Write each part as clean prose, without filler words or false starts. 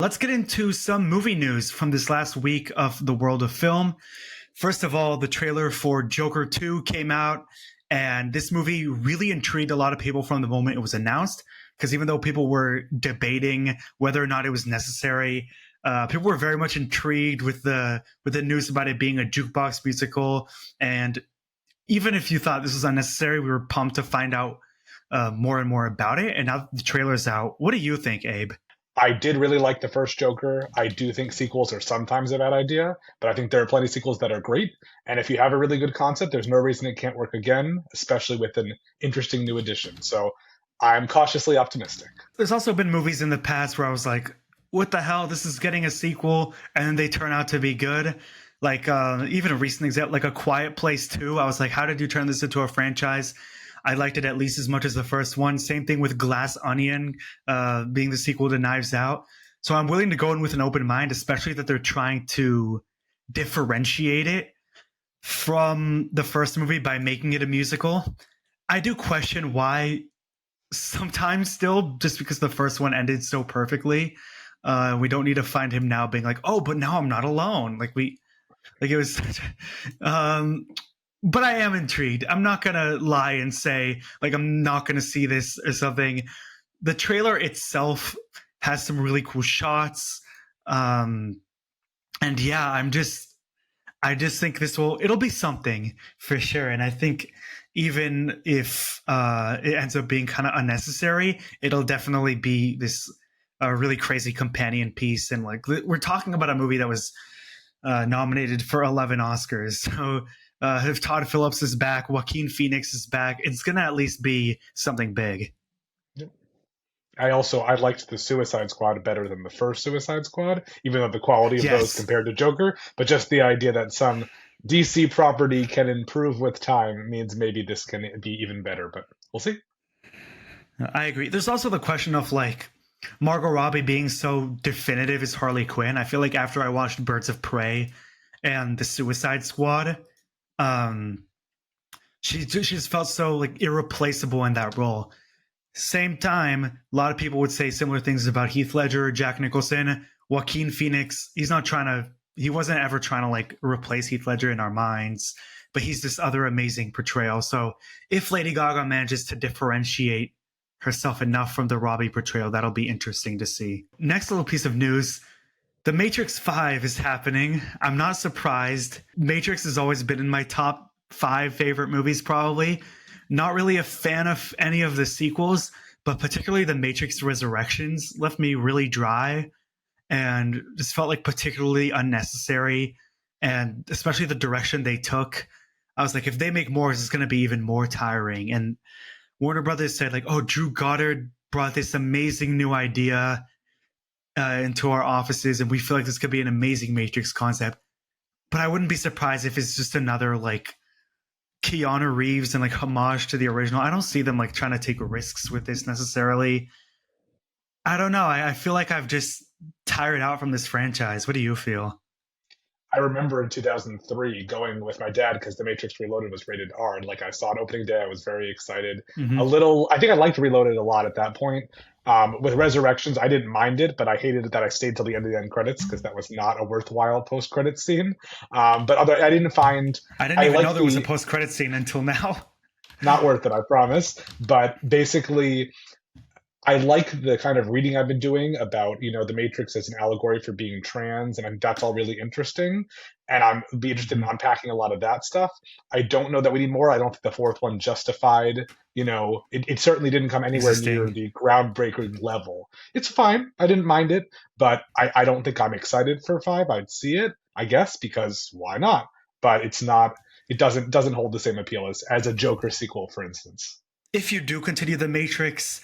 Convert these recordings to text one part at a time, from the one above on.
Let's get into some movie news from this last week of the world of film. First of all, the trailer for Joker 2 came out, and this movie really intrigued a lot of people from the moment it was announced, because even though people were debating whether or not it was necessary, people were very much intrigued with the news about it being a jukebox musical. And even if you thought this was unnecessary, we were pumped to find out more and more about it. And now the trailer's out. What do you think, Abe? I did really like the first Joker. I do think sequels are sometimes a bad idea, but I think there are plenty of sequels that are great. And if you have a really good concept, there's no reason it can't work again, especially with an interesting new addition. So I'm cautiously optimistic. There's also been movies in the past where I was like, what the hell? This is getting a sequel, and then they turn out to be good. Like even a recent example, like A Quiet Place 2. I was like, how did you turn this into a franchise? I liked it at least as much as the first one. Same thing with Glass Onion being the sequel to Knives Out. So I'm willing to go in with an open mind, especially that they're trying to differentiate it from the first movie by making it a musical. I do question why sometimes still, just because the first one ended so perfectly. We don't need to find him now being like, oh, but now I'm not alone. Like it was but I am intrigued. I'm not gonna lie and say like I'm not gonna see this or something. The trailer itself has some really cool shots. And yeah, I just think it'll be something for sure. And I think even if it ends up being kind of unnecessary, it'll definitely be this really crazy companion piece. And like we're talking about a movie that was nominated for 11 Oscars. So if Todd Phillips is back, Joaquin Phoenix is back, it's gonna at least be something big. I liked the Suicide Squad better than the first Suicide Squad, even though the quality of those Yes, compared to Joker, but just the idea that some DC property can improve with time means maybe this can be even better, but we'll see. I agree. There's also the question of like Margot Robbie being so definitive as Harley Quinn. I feel like after I watched Birds of Prey and the Suicide Squad, um, she just felt so like irreplaceable in that role. Same time, a lot of people would say similar things about Heath Ledger, Jack Nicholson, Joaquin Phoenix. He wasn't ever trying to like replace Heath Ledger in our minds, but he's this other amazing portrayal. So if Lady Gaga manages to differentiate herself enough from the Robbie portrayal, that'll be interesting to see. Next little piece of news. The Matrix 5 is happening. I'm not surprised. Matrix has always been in my top 5 favorite movies, probably. Not really a fan of any of the sequels, but particularly the Matrix Resurrections left me really dry and just felt like particularly unnecessary. And especially the direction they took. I was like, if they make more, it's going to be even more tiring. And Warner Brothers said, like, oh, Drew Goddard brought this amazing new idea into our offices, and we feel like this could be an amazing Matrix concept. But I wouldn't be surprised if it's just another like Keanu Reeves and like homage to the original. I don't see them like trying to take risks with this necessarily. I don't know. I feel like I've just tired out from this franchise. What do you feel? I remember in 2003 going with my dad because The Matrix Reloaded was rated R, and like I saw it opening day, I was very excited. A Mm-hmm. little, I think I liked Reloaded a lot at that point. With Resurrections, I didn't mind it, but I hated it that I stayed till the end of the end credits because that was not a worthwhile post credit scene. I didn't find I didn't I even know liked there was a the post credit scene until now. not worth it, I promise. But basically, I like the kind of reading I've been doing about, the Matrix as an allegory for being trans, and that's all really interesting. And I'm be interested in Mhm. unpacking a lot of that stuff. I don't know that we need more. I don't think the fourth one justified, it certainly didn't come anywhere near Existing. the groundbreaking level. It's fine. I didn't mind it, but I don't think I'm excited for five. I'd see it, I guess, because why not? But it's not, it doesn't hold the same appeal as a Joker sequel, for instance. If you do continue the Matrix,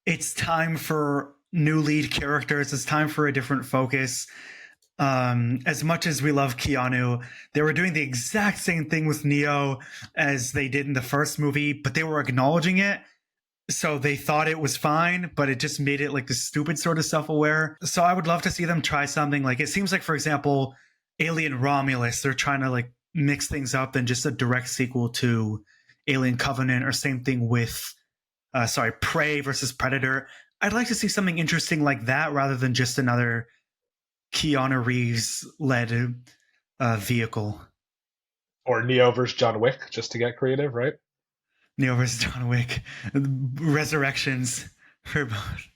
it's time for new lead characters. It's time for a different focus. As much as we love Keanu, they were doing the exact same thing with Neo as they did in the first movie, but they were acknowledging it. So they thought it was fine, but it just made it like this stupid sort of self-aware. So I would love to see them try something like it seems like, for example, Alien Romulus, they're trying to like mix things up than just a direct sequel to Alien Covenant, or same thing with Prey versus Predator. I'd like to see something interesting like that rather than just another. Keanu Reeves led vehicle. Or Neo versus John Wick, just to get creative, right? Neo vs. John Wick, resurrections for both.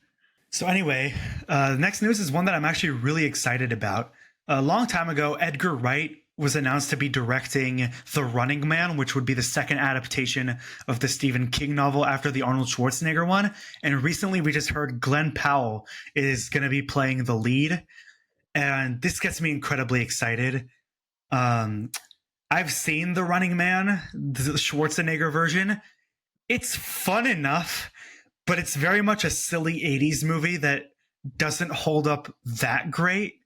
So anyway, the next news is one that I'm actually really excited about. A long time ago, Edgar Wright was announced to be directing The Running Man, which would be the second adaptation of the Stephen King novel after the Arnold Schwarzenegger one. And recently we just heard Glen Powell is going to be playing the lead. And this gets me incredibly excited. I've seen The Running Man, the Schwarzenegger version. It's fun enough, but it's very much a silly 80s movie that doesn't hold up that great.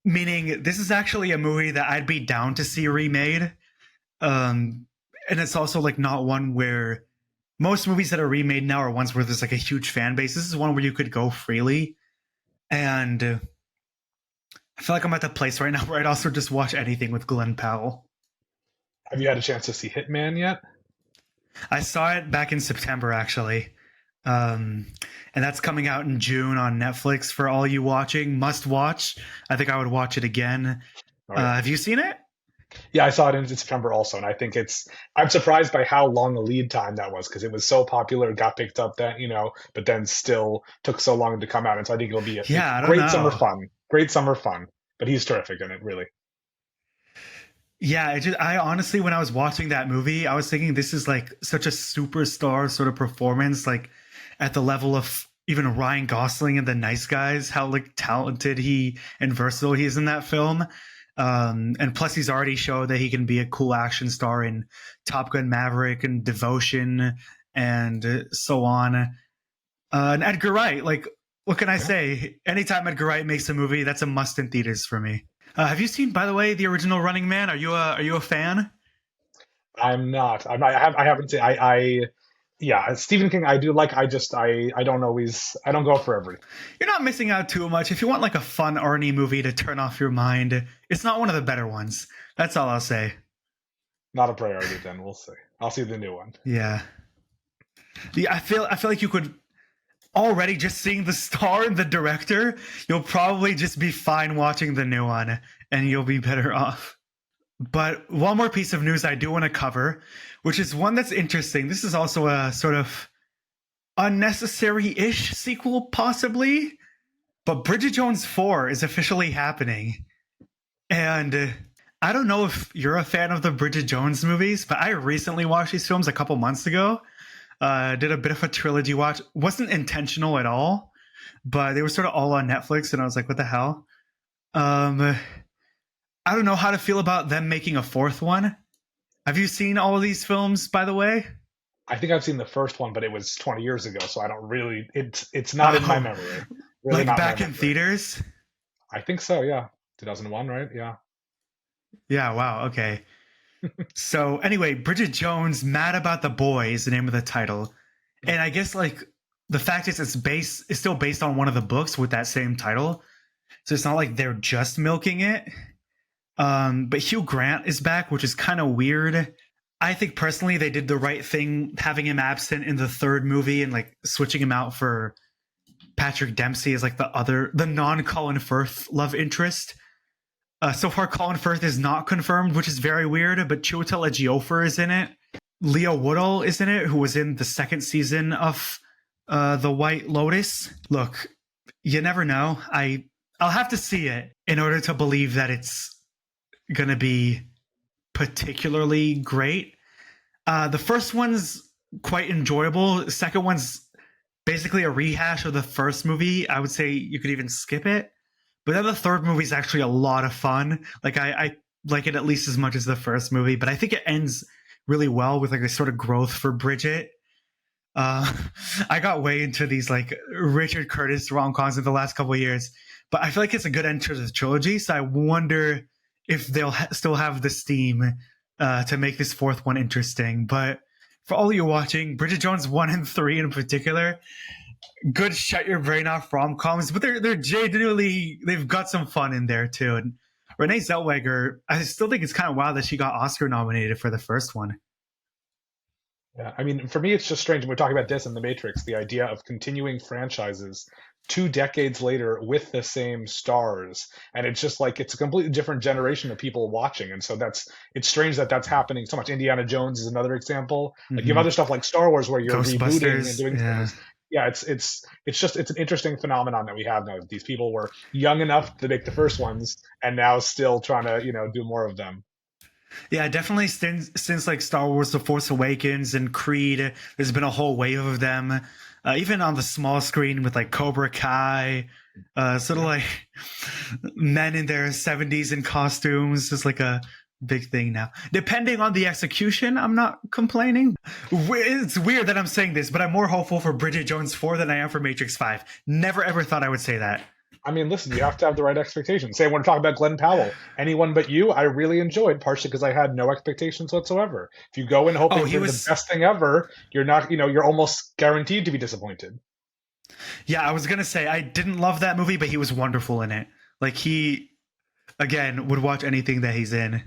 Meaning, this is actually a movie that I'd be down to see remade. And it's also like not one where most movies that are remade now are ones where there's like a huge fan base. This is one where you could go freely. And I feel like I'm at the place right now where I'd also just watch anything with Glen Powell. Have you had a chance to see Hitman yet? I saw it back in September, actually. And that's coming out in June on Netflix for all you watching. Must watch. I think I would watch it again. Right. Have you seen it? Yeah, I saw it in September also, and I think I'm surprised by how long a lead time that was because it was so popular, got picked up that, but then still took so long to come out. And so I think it'll be Yeah, I don't great know. summer fun. Great summer fun. But he's terrific in it, really. Yeah, I honestly, when I was watching that movie, I was thinking this is like such a superstar sort of performance, like at the level of even Ryan Gosling and The Nice Guys, how like talented he and versatile he is in that film. And plus, he's already showed that he can be a cool action star in Top Gun Maverick and Devotion and so on. And Edgar Wright, like, what can I say? Anytime Edgar Wright makes a movie, that's a must in theaters for me. Have you seen, by the way, the original Running Man? Are you a fan? I'm not. I'm not. I haven't seen. Yeah, Stephen King. I do like. I don't always. I don't go for everything. You're not missing out too much. If you want like a fun Arnie movie to turn off your mind, it's not one of the better ones. That's all I'll say. Not a priority. Then we'll see. I'll see the new one. Yeah. I feel like you could already just seeing the star and the director, you'll probably just be fine watching the new one and you'll be better off. But one more piece of news I do want to cover, which is one that's interesting. This is also a sort of unnecessary-ish sequel, possibly. But Bridget Jones 4 is officially happening. And I don't know if you're a fan of the Bridget Jones movies, but I recently watched these films a couple months ago. Did a bit of a trilogy watch. Wasn't intentional at all, but they were sort of all on Netflix, and I was like, what the hell? I don't know how to feel about them making a fourth one. Have you seen all of these films, by the way? I think I've seen the first one, but it was 20 years ago, so I don't really. It's not in my memory. Really, like not back my in memory. theaters? I think so. Yeah, 2001, right? Yeah. Yeah. Wow. Okay. So anyway, Bridget Jones, Mad About the Boy is the name of the title. And I guess like the fact is it's still based on one of the books with that same title. So it's not like they're just milking it. But Hugh Grant is back, which is kind of weird. I think personally they did the right thing having him absent in the third movie and like switching him out for Patrick Dempsey as like the non-Colin Firth love interest. So far, Colin Firth is not confirmed, which is very weird, but Chiwetel Ejiofor is in it. Leo Woodall is in it, who was in the second season of The White Lotus. Look, you never know. I'll have to see it in order to believe that it's going to be particularly great. The first one's quite enjoyable. The second one's basically a rehash of the first movie. I would say you could even skip it. But then the third movie is actually a lot of fun. Like I like it at least as much as the first movie, but I think it ends really well with like a sort of growth for Bridget. I got way into these like Richard Curtis rom-coms in the last couple of years, but I feel like it's a good end to the trilogy. So I wonder if they'll still have the steam to make this fourth one interesting. But for all you watching, Bridget Jones 1 and 3 in particular, good shut your brain off rom-coms, but they're genuinely, they've got some fun in there too. And Renee Zellweger, I still think it's kind of wild that she got Oscar nominated for the first one. Yeah, I mean, for me, it's just strange. We're talking about this in The Matrix, the idea of continuing franchises 2 decades later with the same stars, and it's just like it's a completely different generation of people watching, and so it's strange that that's happening so much. Indiana Jones is another example. Like you have Hmm. other stuff like Star Wars where you're rebooting and Ghostbusters, doing yeah. things. Yeah, it's just it's an interesting phenomenon that we have now. These people were young enough to make the first ones, and now still trying to do more of them. Yeah, definitely since like Star Wars: The Force Awakens and Creed, there's been a whole wave of them. Even on the small screen with like Cobra Kai, sort of Yeah. like men in their 70s in costumes is like a big thing now. Depending on the execution, I'm not complaining. It's weird that I'm saying this, but I'm more hopeful for Bridget Jones 4 than I am for Matrix 5. Never ever thought I would say that. I mean, listen, you have to have the right expectations. Say, when we're talking about Glen Powell, Anyone But You, I really enjoyed, partially because I had no expectations whatsoever. If you go in Oh, hoping he for the was. best thing ever, you're not, you're almost guaranteed to be disappointed. Yeah, I was gonna say I didn't love that movie, but he was wonderful in it. Like he, again, would watch anything that he's in.